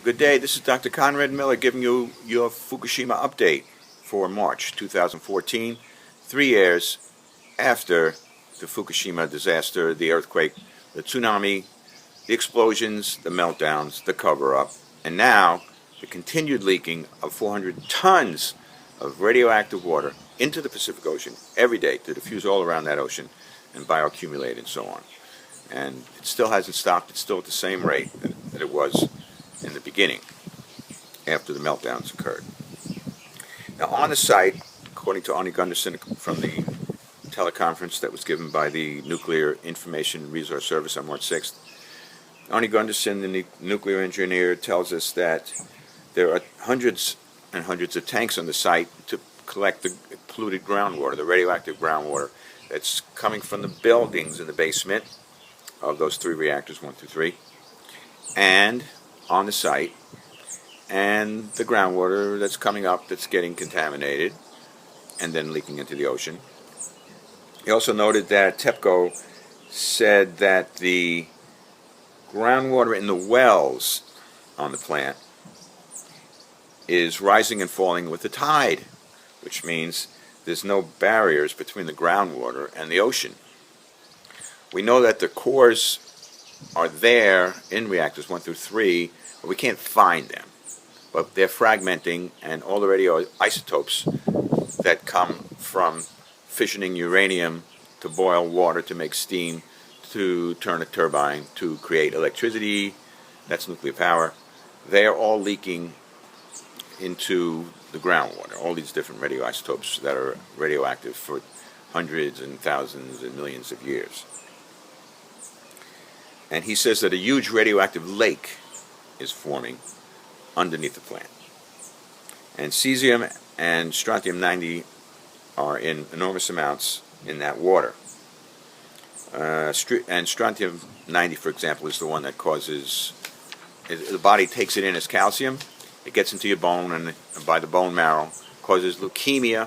Good day, this is Dr. Conrad Miller giving you your Fukushima update for March 2014, 3 years after the Fukushima disaster, the earthquake, the tsunami, the explosions, the meltdowns, the cover-up, and now the continued leaking of 400 tons of radioactive water into the Pacific Ocean every day to diffuse all around that ocean and bioaccumulate and so on. And it still hasn't stopped. It's still at the same rate that it was in the beginning after the meltdowns occurred. Now on the site, according to Arnie Gunderson from the teleconference that was given by the Nuclear Information Resource Service on March 6th, Arnie Gunderson, the nuclear engineer, tells us that there are hundreds and hundreds of tanks on the site to collect the polluted groundwater, the radioactive groundwater that's coming from the buildings in the basement of those 3 reactors, 1 through 3, and on the site, and the groundwater that's coming up that's getting contaminated and then leaking into the ocean. He also noted that TEPCO said that the groundwater in the wells on the plant is rising and falling with the tide, which means there's no barriers between the groundwater and the ocean. We know that the cores are there in reactors 1 through 3, but we can't find them. But they're fragmenting, and all the radioisotopes that come from fissioning uranium to boil water to make steam, to turn a turbine, to create electricity, that's nuclear power, they are all leaking into the groundwater, all these different radioisotopes that are radioactive for hundreds and thousands and millions of years. And he says that a huge radioactive lake is forming underneath the plant. And cesium and strontium-90 are in enormous amounts in that water. And strontium-90, for example, is the one that causes, the body takes it in as calcium, it gets into your bone, and by the bone marrow, causes leukemia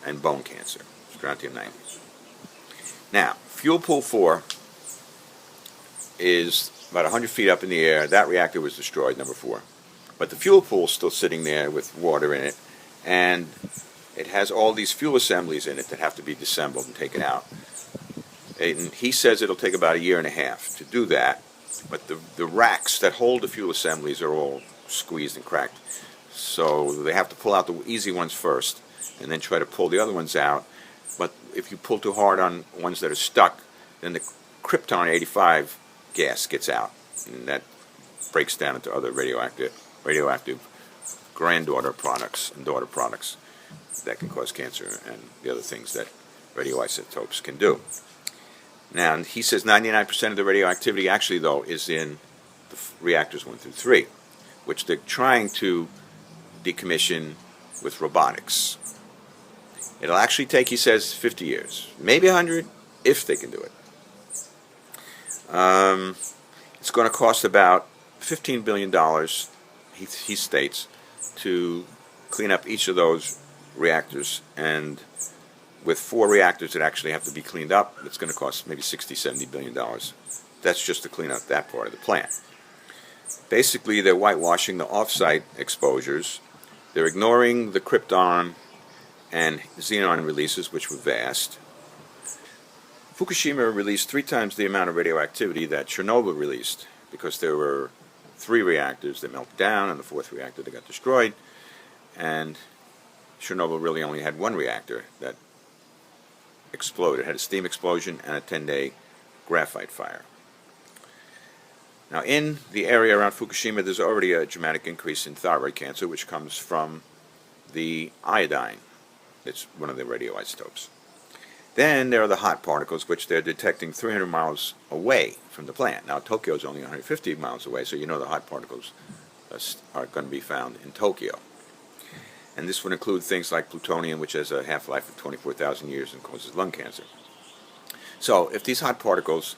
and bone cancer, strontium-90. Now, fuel pool 4 is about 100 feet up in the air. That reactor was destroyed, number 4. But the fuel pool is still sitting there with water in it, and it has all these fuel assemblies in it that have to be disassembled and taken out. And he says it'll take about 1.5 years to do that, but the racks that hold the fuel assemblies are all squeezed and cracked. So they have to pull out the easy ones first, and then try to pull the other ones out. But if you pull too hard on ones that are stuck, then the krypton-85 gas gets out, and that breaks down into other radioactive granddaughter products and daughter products that can cause cancer and the other things that radioisotopes can do. Now, he says 99% of the radioactivity actually, though, is in the reactors 1 through 3, which they're trying to decommission with robotics. It'll actually take, he says, 50 years, maybe 100, if they can do it. It's going to cost about $15 billion, he states, to clean up each of those reactors. And with 4 reactors that actually have to be cleaned up, it's going to cost maybe $60–70 billion. That's just to clean up that part of the plant. Basically, they're whitewashing the off-site exposures. They're ignoring the krypton and xenon releases, which were vast. Fukushima released 3 times the amount of radioactivity that Chernobyl released, because there were 3 reactors that melted down and the 4th reactor that got destroyed, and Chernobyl really only had 1 reactor that exploded. It had a steam explosion and a 10-day graphite fire. Now, in the area around Fukushima, there's already a dramatic increase in thyroid cancer, which comes from the iodine. It's one of the radioisotopes. Then there are the hot particles, which they're detecting 300 miles away from the plant. Now, Tokyo is only 150 miles away, so you know the hot particles are going to be found in Tokyo. And this would include things like plutonium, which has a half-life of 24,000 years and causes lung cancer. So if these hot particles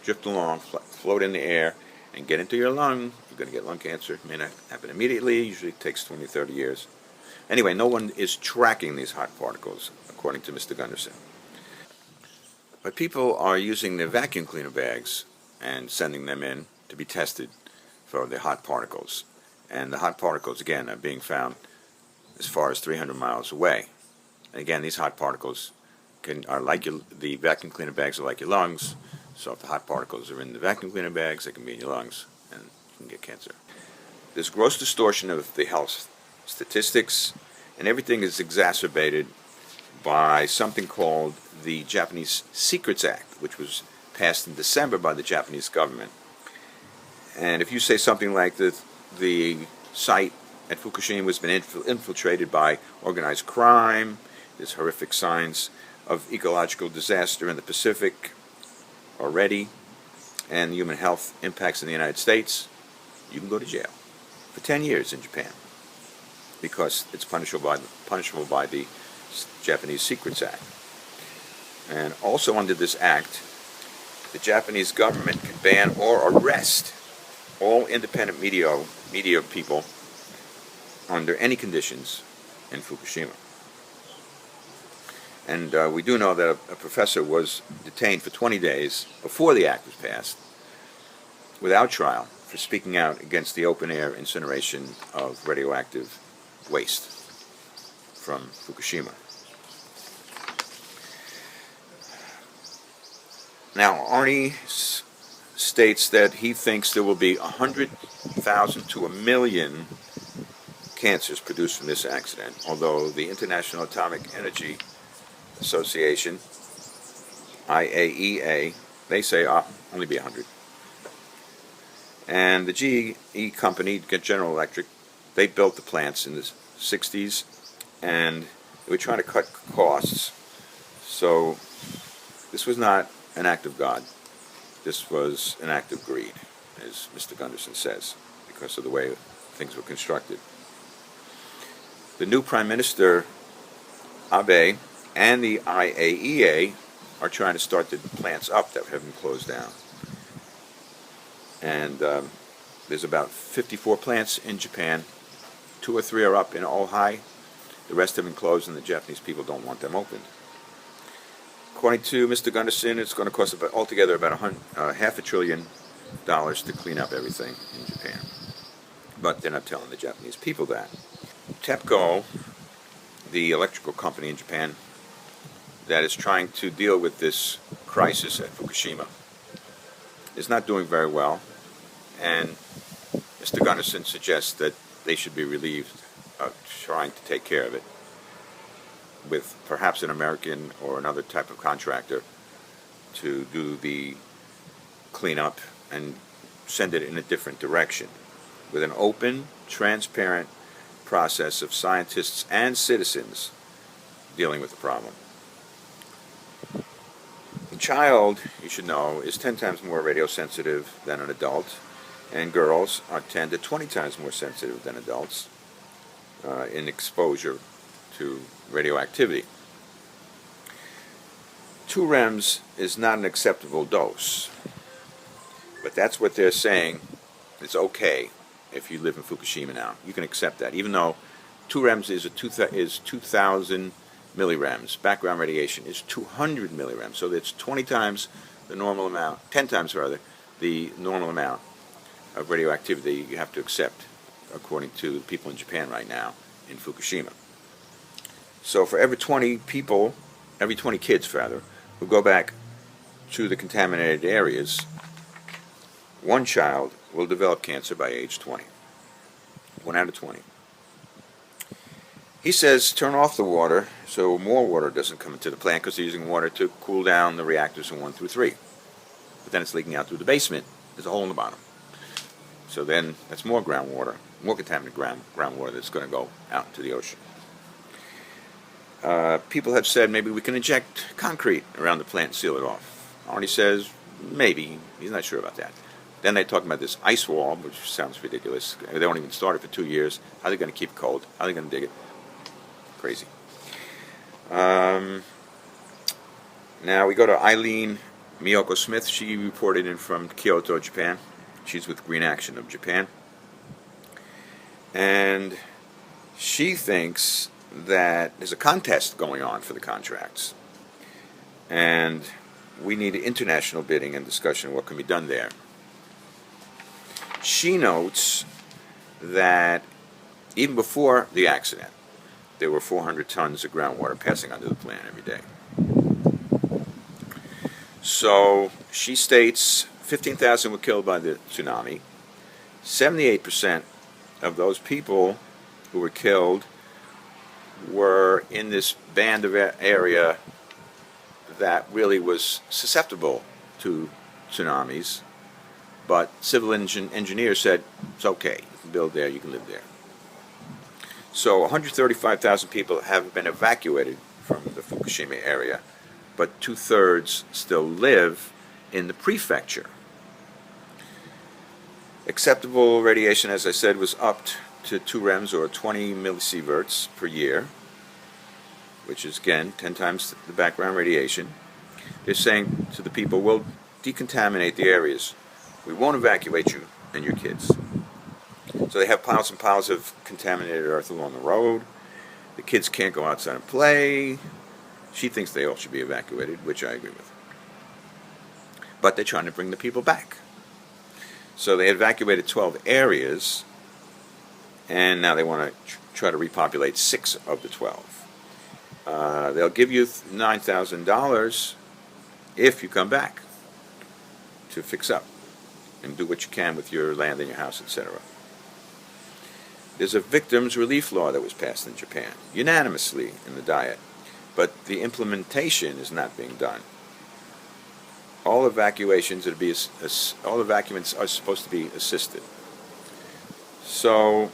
drift along, float in the air, and get into your lung, you're going to get lung cancer. It may not happen immediately. Usually it takes 20–30 years. Anyway, no one is tracking these hot particles, according to Mr. Gunderson. But people are using their vacuum cleaner bags and sending them in to be tested for the hot particles. And the hot particles, again, are being found as far as 300 miles away. And again, these hot particles are like the vacuum cleaner bags are like your lungs. So if the hot particles are in the vacuum cleaner bags, they can be in your lungs, and you can get cancer. There's gross distortion of the health statistics, and everything is exacerbated by something called the Japanese Secrets Act, which was passed in December by the Japanese government. And if you say something like the site at Fukushima has been infiltrated by organized crime, there's horrific signs of ecological disaster in the Pacific already, and human health impacts in the United States, you can go to jail for 10 years in Japan, because it's punishable by the Japanese Secrets Act. And also under this act, the Japanese government can ban or arrest all independent media people under any conditions in Fukushima. And we do know that a professor was detained for 20 days before the act was passed, without trial, for speaking out against the open-air incineration of radioactive waste from Fukushima. Now, Arnie states that he thinks there will be 100,000 to 1 million cancers produced from this accident, although the International Atomic Energy Association, IAEA, they say only be 100. And the GE company, General Electric, they built the plants in the 60s, and they were trying to cut costs. So this was not an act of God. This was an act of greed, as Mr. Gunderson says, because of the way things were constructed. The new Prime Minister, Abe, and the IAEA are trying to start the plants up that have been closed down. And there's about 54 plants in Japan. 2 or 3 are up in Ojai. The rest have been closed, and the Japanese people don't want them opened. According to Mr. Gunderson, it's going to cost altogether about $500 billion to clean up everything in Japan. But they're not telling the Japanese people that. TEPCO, the electrical company in Japan that is trying to deal with this crisis at Fukushima, is not doing very well, and Mr. Gunderson suggests that they should be relieved of trying to take care of it with perhaps an American or another type of contractor to do the cleanup and send it in a different direction, with an open, transparent process of scientists and citizens dealing with the problem. A child, you should know, is 10 times more radiosensitive than an adult, and girls are 10 to 20 times more sensitive than adults in exposure to radioactivity. 2 rems is not an acceptable dose, but that's what they're saying. It's okay if you live in Fukushima now. You can accept that, even though 2 rems is 2,000 millirems. Background radiation is 200 millirems, so it's 20 times the normal amount, 10 times rather, the normal amount of radioactivity you have to accept, according to the people in Japan right now in Fukushima. So for every 20 kids rather, who go back to the contaminated areas, 1 child will develop cancer by age 20. 1 out of 20. He says turn off the water so more water doesn't come into the plant, because they're using water to cool down the reactors in 1 through 3. But then it's leaking out through the basement. There's a hole in the bottom. So then that's more groundwater, more contaminated groundwater that's going to go out into the ocean. People have said maybe we can inject concrete around the plant and seal it off. Arnie says maybe. He's not sure about that. Then they're talking about this ice wall, which sounds ridiculous. They don't even start it for 2 years. How are they going to keep it cold? How are they going to dig it? Crazy. Now we go to Eileen Miyoko Smith. She reported in from Kyoto, Japan. She's with Green Action of Japan. And she thinks that there's a contest going on for the contracts. And we need international bidding and discussion of what can be done there. She notes that even before the accident, there were 400 tons of groundwater passing under the plant every day. So she states 15,000 were killed by the tsunami. 78% of those people who were killed were in this band of area that really was susceptible to tsunamis, but civil engineers said it's okay, you can build there, you can live there. So 135,000 people have been evacuated from the Fukushima area, but 2/3 still live in the prefecture. Acceptable radiation, as I said, was up to 2 rems or 20 millisieverts per year, which is again 10 times the background radiation. They're saying to the people, we'll decontaminate the areas. We won't evacuate you and your kids. So they have piles and piles of contaminated earth along the road. The kids can't go outside and play. She thinks they all should be evacuated, which I agree with. But they're trying to bring the people back. So they evacuated 12 areas, and now they want to try to repopulate 6 of the 12. They'll give you $9,000 if you come back to fix up and do what you can with your land and your house, etc. There's a victims' relief law that was passed in Japan, unanimously in the Diet, but the implementation is not being done. All evacuations all evacuants are supposed to be assisted. So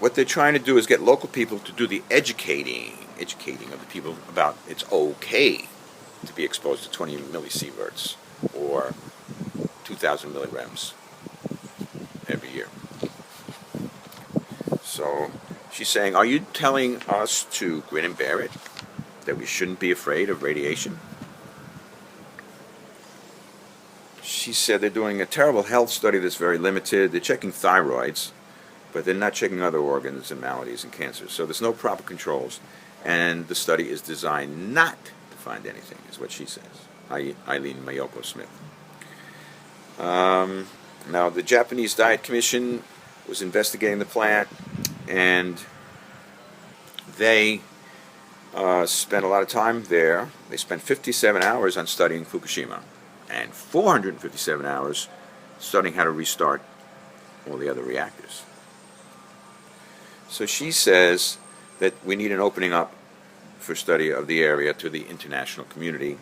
what they're trying to do is get local people to do the educating of the people about it's okay to be exposed to 20 millisieverts or 2,000 millirems every year. So she's saying, are you telling us to grin and bear it? That we shouldn't be afraid of radiation? She said they're doing a terrible health study that's very limited. They're checking thyroids, but they're not checking other organs and maladies and cancers. So there's no proper controls. And the study is designed not to find anything, is what she says. Eileen Mayoko Smith. Now, the Japanese Diet Commission was investigating the plant, and they spent a lot of time there. They spent 57 hours on studying Fukushima and 457 hours studying how to restart all the other reactors. So she says that we need an opening up for study of the area to the international community.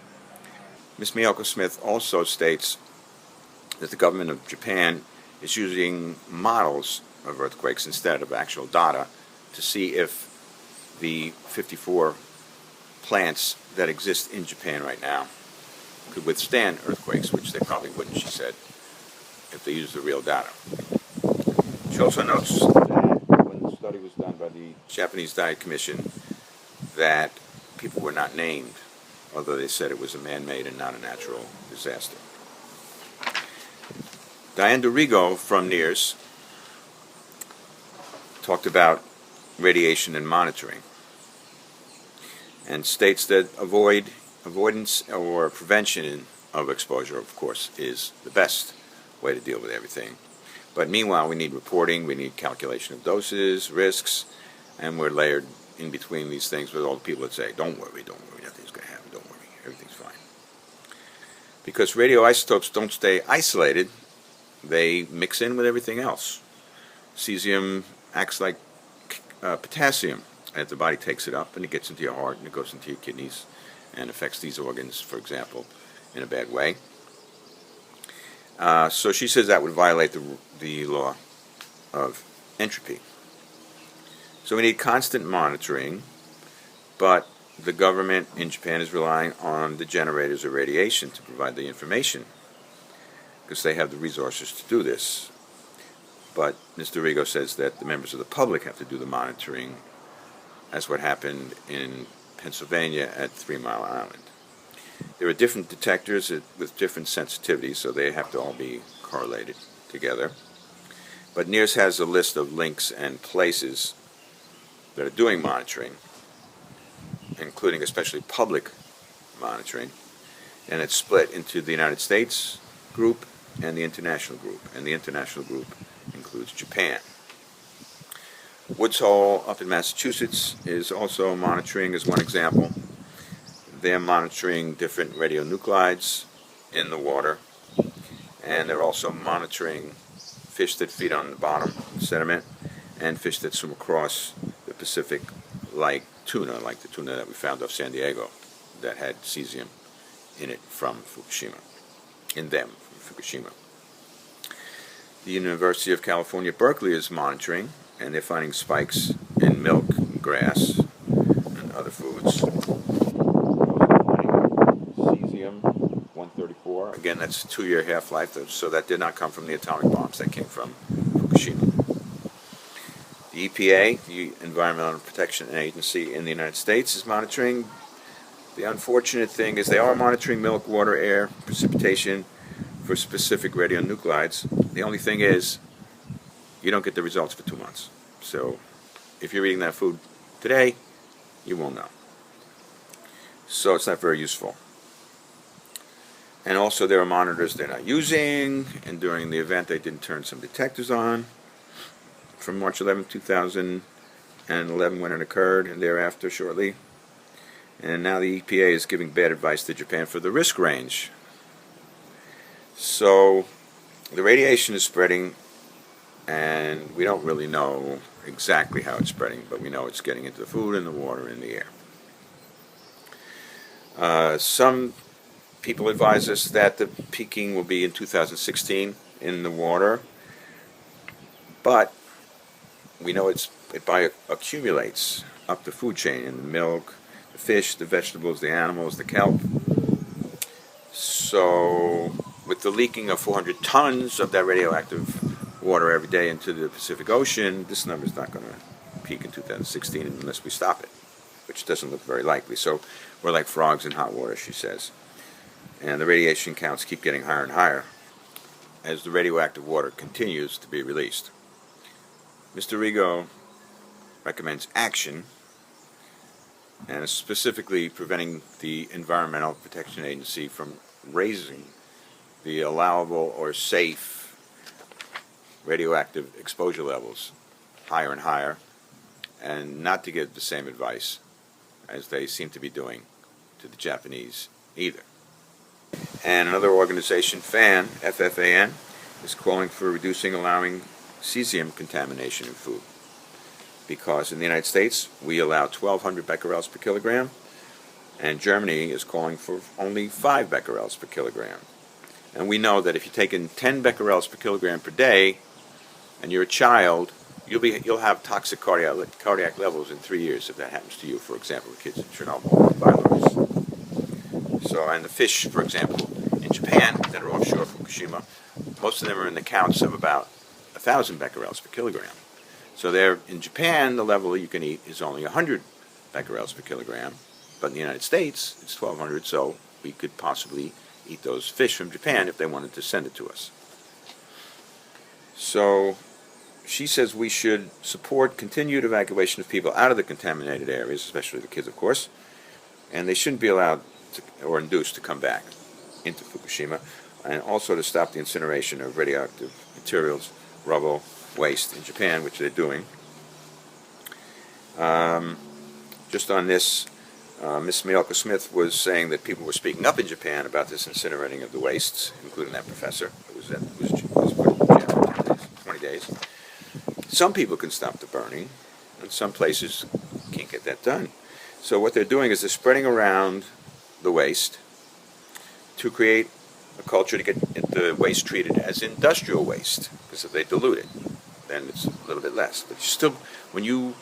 Ms. Miyoko Smith also states that the government of Japan is using models of earthquakes instead of actual data to see if the 54 plants that exist in Japan right now could withstand earthquakes, which they probably wouldn't, she said, if they used the real data. She also notes that when the study was done by the Japanese Diet Commission that people were not named, although they said it was a man-made and not a natural disaster. Diane Dorigo from NEARS talked about radiation and monitoring and states that avoidance or prevention of exposure, of course, is the best way to deal with everything. But meanwhile, we need reporting, we need calculation of doses, risks, and we're layered in between these things with all the people that say, don't worry, nothing's going to happen, don't worry, everything's fine. Because radioisotopes don't stay isolated, they mix in with everything else. Cesium acts like potassium, as the body takes it up and it gets into your heart and it goes into your kidneys and affects these organs, for example, in a bad way. So she says that would violate the law of entropy. So we need constant monitoring, but the government in Japan is relying on the generators of radiation to provide the information because they have the resources to do this. But Ms. Dorigo says that the members of the public have to do the monitoring, as what happened in Pennsylvania at 3 Mile Island. There are different detectors with different sensitivities, so they have to all be correlated together. But NEARS has a list of links and places that are doing monitoring, including especially public monitoring, and it's split into the United States group, and the international group. And the international group includes Japan. Woods Hole up in Massachusetts is also monitoring as one example. They're monitoring different radionuclides in the water, and they're also monitoring fish that feed on the bottom of the sediment and fish that swim across the Pacific like tuna, like the tuna that we found off San Diego that had cesium in it from Fukushima, from Fukushima. The University of California, Berkeley is monitoring, and they're finding spikes in milk, grass, and other foods. Cesium-134, again, that's a 2-year half-life, so that did not come from the atomic bombs, that came from Fukushima. The EPA, the Environmental Protection Agency in the United States, is monitoring. The unfortunate thing is they are monitoring milk, water, air, precipitation for specific radionuclides. The only thing is, you don't get the results for 2 months. So if you're eating that food today, you won't know. So it's not very useful. And also there are monitors they're not using, and during the event they didn't turn some detectors on from March 11, 2011 when it occurred, and thereafter shortly. And now the EPA is giving bad advice to Japan for the risk range. So the radiation is spreading, and we don't really know exactly how it's spreading, but we know it's getting into the food and the water and the air. Some people advise us that the peaking will be in 2016 in the water, but we know it accumulates up the food chain in the milk, the fish, the vegetables, the animals, the kelp. So with the leaking of 400 tons of that radioactive water every day into the Pacific Ocean, this number is not going to peak in 2016 unless we stop it, which doesn't look very likely. So we're like frogs in hot water, she says. And the radiation counts keep getting higher and higher as the radioactive water continues to be released. Mr. Rigo recommends action, and specifically preventing the Environmental Protection Agency from raising the allowable or safe radioactive exposure levels higher and higher, and not to give the same advice as they seem to be doing to the Japanese either. And another organization, FFAN, is calling for reducing allowing cesium contamination in food, because in the United States we allow 1,200 becquerels per kilogram, and Germany is calling for only 5 becquerels per kilogram. And we know that if you take in 10 becquerels per kilogram per day, and you're a child, you'll have toxic cardiac levels in 3 years if that happens to you. For example, the kids in Chernobyl, Belarus. So, and the fish, for example, in Japan that are offshore Fukushima, most of them are in the counts of about 1,000 becquerels per kilogram. So there, in Japan, the level you can eat is only 100 becquerels per kilogram, but in the United States, it's 1,200. So we could possibly eat those fish from Japan if they wanted to send it to us. So she says we should support continued evacuation of people out of the contaminated areas, especially the kids, of course, and they shouldn't be allowed or induced to come back into Fukushima, and also to stop the incineration of radioactive materials, rubble, waste in Japan, which they're doing. Just on this, Ms. Miyoko Smith was saying that people were speaking up in Japan about this incinerating of the wastes, including that professor who was put in jail for 20 days. Some people can stop the burning, and some places can't get that done. So what they're doing is they're spreading around the waste to create a culture to get the waste treated as industrial waste, because if they dilute it, then it's a little bit less. But still, when you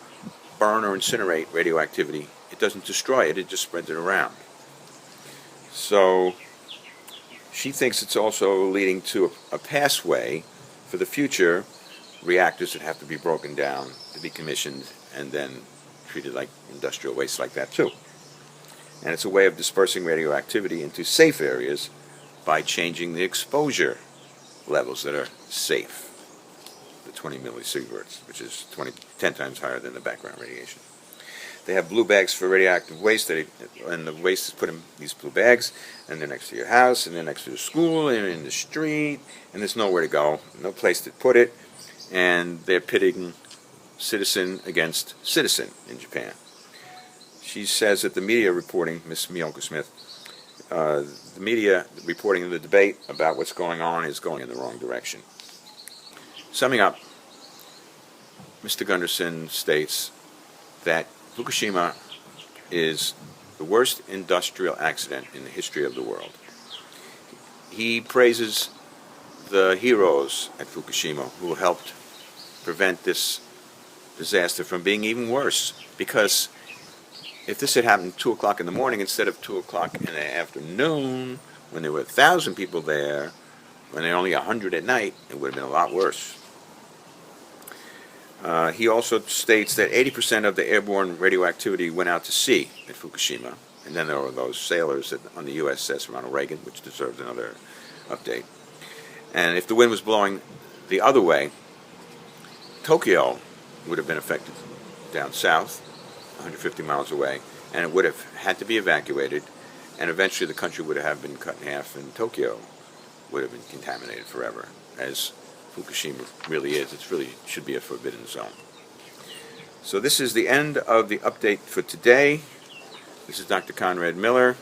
burn or incinerate radioactivity, it doesn't destroy it, it just spreads it around. So she thinks it's also leading to a pathway for the future reactors that have to be broken down, to be commissioned, and then treated like industrial waste like that too. And it's a way of dispersing radioactivity into safe areas by changing the exposure levels that are safe, the 20 millisieverts, which is 10 times higher than the background radiation. They have blue bags for radioactive waste, and the waste is put in these blue bags, and they're next to your house, and they're next to the school, and in the street, and there's nowhere to go, no place to put it, and they're pitting citizen against citizen in Japan. She says that the media reporting, Miss Miyoko Smith, the media reporting the debate about what's going on is going in the wrong direction. Summing up, Mr. Gunderson states that Fukushima is the worst industrial accident in the history of the world. He praises the heroes at Fukushima who helped prevent this disaster from being even worse, because if this had happened 2 o'clock in the morning instead of 2 o'clock in the afternoon, when there were 1,000 people there, when there were only 100 at night, it would have been a lot worse. He also states that 80% of the airborne radioactivity went out to sea at Fukushima. And then there were those sailors on the USS Ronald Reagan, which deserves another update. And if the wind was blowing the other way, Tokyo would have been affected down south, 150 miles away, and it would have had to be evacuated, and eventually the country would have been cut in half, and Tokyo would have been contaminated forever, as Fukushima really is. It really should be a forbidden zone. So this is the end of the update for today. This is Dr. Conrad Miller.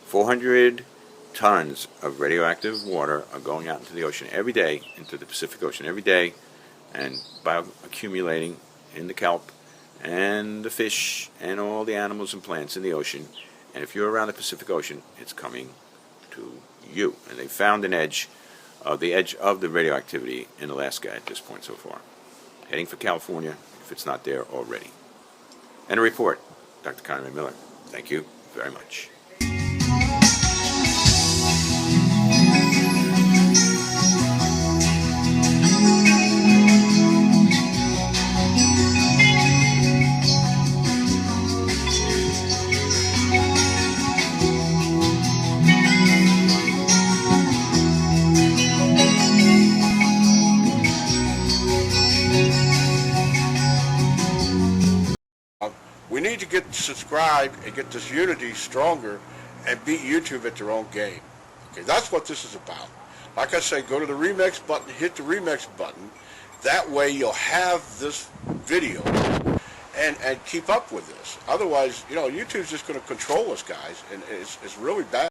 400 tons of radioactive water are going out into the ocean every day, into the Pacific Ocean every day, and bioaccumulating in the kelp and the fish and all the animals and plants in the ocean. And if you're around the Pacific Ocean, it's coming to you. And they found the edge of the radioactivity in Alaska at this point so far. Heading for California, if it's not there already. And a report, Dr. Conrad Miller. Thank you very much. We need to get subscribed and get this unity stronger and beat YouTube at their own game. Okay, that's what this is about. Like I say, go to the Remix button, hit the Remix button. That way you'll have this video and keep up with this. Otherwise, YouTube's just going to control us, guys, and it's really bad.